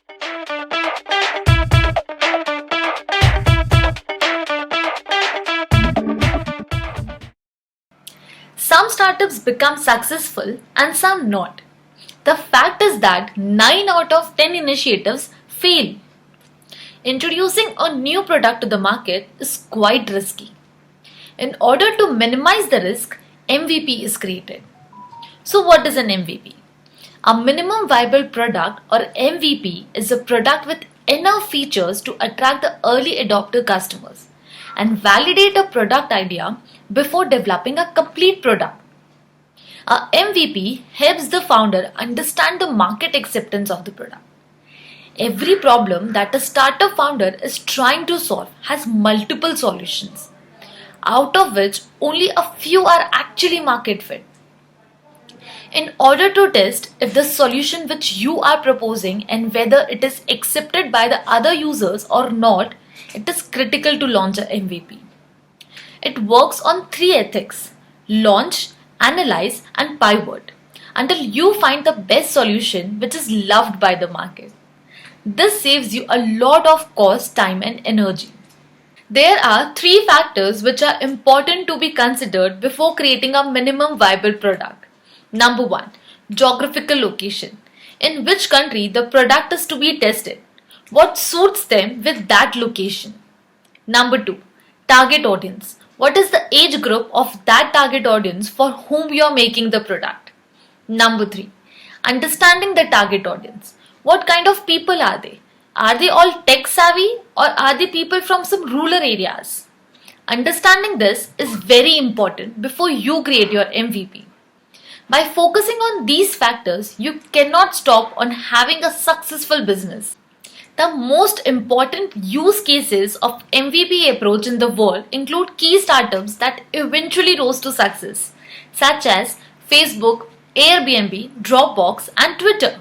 Some startups become successful and some not. The fact is that 9 out of 10 initiatives fail. Introducing a new product to the market is quite risky. In order to minimize the risk, MVP is created. So, what is an MVP? A minimum viable product or MVP is a product with enough features to attract the early adopter customers and validate a product idea before developing a complete product. A MVP helps the founder understand the market acceptance of the product. Every problem that a startup founder is trying to solve has multiple solutions, out of which only a few are actually market fit. In order to test if the solution which you are proposing and whether it is accepted by the other users or not, it is critical to launch a MVP. It works on three ethics: launch, analyze, and pivot until you find the best solution which is loved by the market. This saves you a lot of cost, time, and energy. There are three factors which are important to be considered before creating a minimum viable product. Number one, geographical location. In which country the product is to be tested? What suits them with that location? Number two, target audience. What is the age group of that target audience for whom you are making the product? Number three, understanding the target audience. What kind of people are they? Are they all tech savvy or are they people from some rural areas? Understanding this is very important before you create your MVP. By focusing on these factors, you cannot stop on having a successful business. The most important use cases of MVP approach in the world include key startups that eventually rose to success, such as Facebook, Airbnb, Dropbox, and Twitter.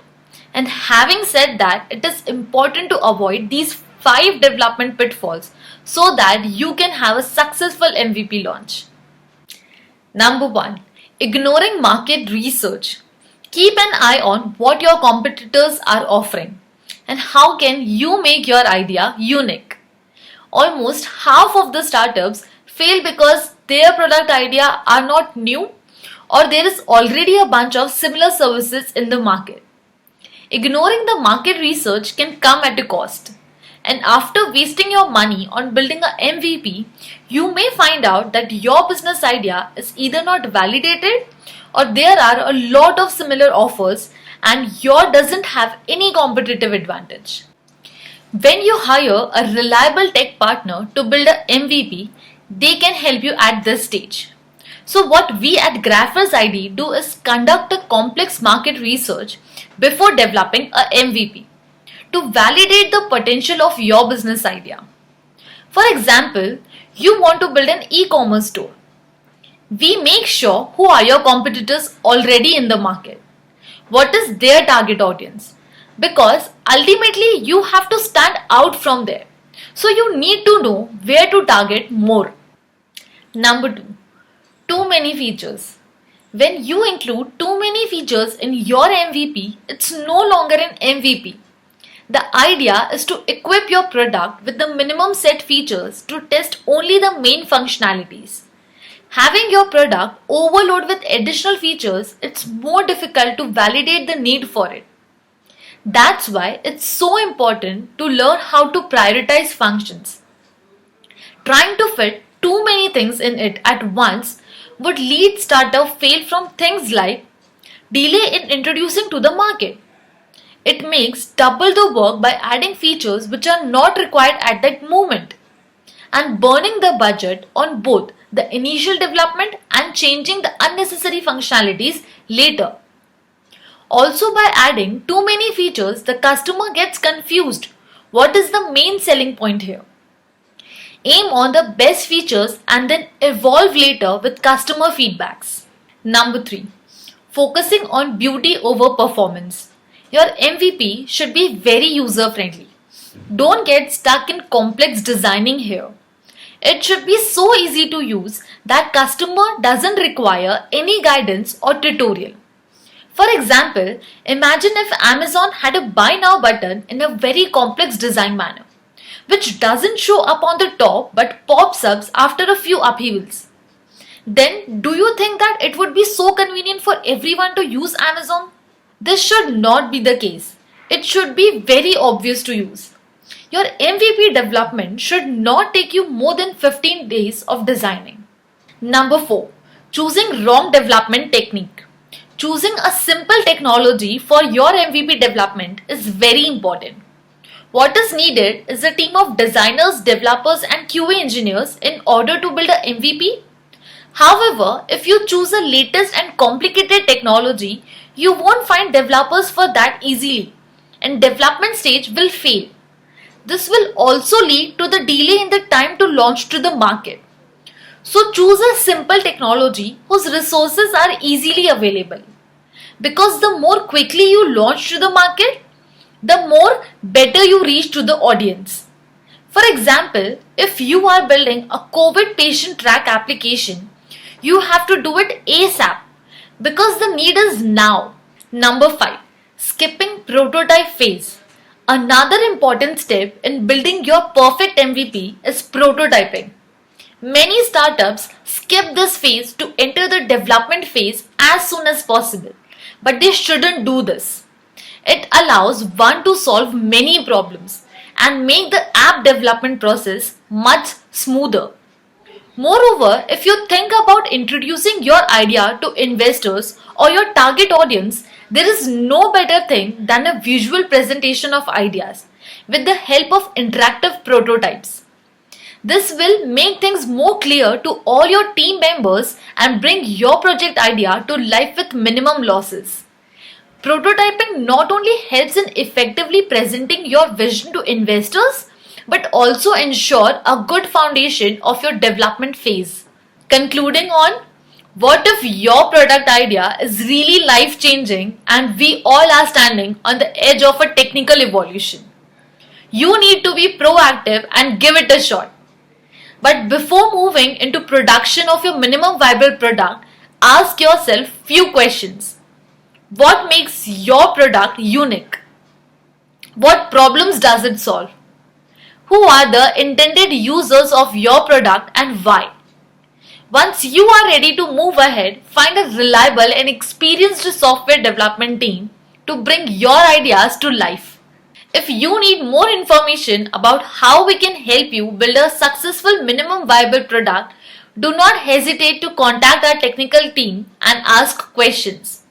And having said that, it is important to avoid these 5 development pitfalls so that you can have a successful MVP launch. Number 1. Ignoring market research. Keep an eye on what your competitors are offering and how can you make your idea unique. Almost half of the startups fail because their product idea are not new or there is already a bunch of similar services in the market. Ignoring the market research can come at a cost. And after wasting your money on building a MVP, you may find out that your business idea is either not validated or there are a lot of similar offers and yours doesn't have any competitive advantage. When you hire a reliable tech partner to build an MVP, they can help you at this stage. So what we at Graphers ID do is conduct a complex market research before developing a MVP to validate the potential of your business idea. For example, you want to build an e-commerce store. We make sure who are your competitors already in the market. What is their target audience? Because ultimately you have to stand out from there. So you need to know where to target more. Number 2. Too many features. When you include too many features in your MVP, it's no longer an MVP. The idea is to equip your product with the minimum set features to test only the main functionalities. Having your product overload with additional features, it's more difficult to validate the need for it. That's why it's so important to learn how to prioritize functions. Trying to fit too many things in it at once would lead startup fail from things like delay in introducing to the market. It makes double the work by adding features which are not required at that moment and burning the budget on both the initial development and changing the unnecessary functionalities later. Also, by adding too many features, the customer gets confused. What is the main selling point here? Aim on the best features and then evolve later with customer feedbacks. Number 3. Focusing on beauty over performance. Your MVP should be very user friendly. Don't get stuck in complex designing here. It should be so easy to use that customer doesn't require any guidance or tutorial. For example, imagine if Amazon had a buy now button in a very complex design manner, which doesn't show up on the top but pops up after a few upheavals. Then, do you think that it would be so convenient for everyone to use Amazon? This should not be the case. It should be very obvious to use. Your MVP development should not take you more than 15 days of designing. Number 4. Choosing wrong development technique. Choosing a simple technology for your MVP development is very important. What is needed is a team of designers, developers, and QA engineers in order to build a MVP. However, if you choose the latest and complicated technology, you won't find developers for that easily, and development stage will fail. This will also lead to the delay in the time to launch to the market. So choose a simple technology whose resources are easily available. Because the more quickly you launch to the market, the more better you reach to the audience. For example, if you are building a COVID patient track application, you have to do it ASAP because the need is now. Number 5. Skipping prototype phase. Another important step in building your perfect MVP is prototyping. Many startups skip this phase to enter the development phase as soon as possible, but they shouldn't do this. It allows one to solve many problems and make the app development process much smoother. Moreover, if you think about introducing your idea to investors or your target audience, there is no better thing than a visual presentation of ideas with the help of interactive prototypes. This will make things more clear to all your team members and bring your project idea to life with minimum losses. Prototyping not only helps in effectively presenting your vision to investors, but also ensure a good foundation of your development phase. Concluding on, what if your product idea is really life changing and we all are standing on the edge of a technical evolution? You need to be proactive and give it a shot. But before moving into production of your minimum viable product, ask yourself few questions. What makes your product unique? What problems does it solve? Who are the intended users of your product and why? Once you are ready to move ahead, find a reliable and experienced software development team to bring your ideas to life. If you need more information about how we can help you build a successful minimum viable product, do not hesitate to contact our technical team and ask questions.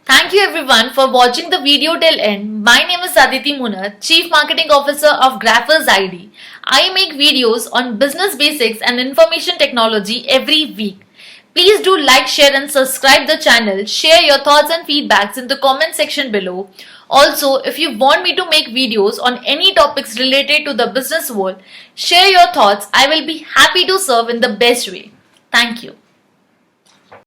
Thank you everyone for watching the video till end. My name is Aditi Munat, Chief Marketing Officer of Graphers ID. I make videos on business basics and information technology every week. Please do like, share and subscribe the channel. Share your thoughts and feedbacks in the comment section below. Also, if you want me to make videos on any topics related to the business world, share your thoughts. I will be happy to serve in the best way. Thank you.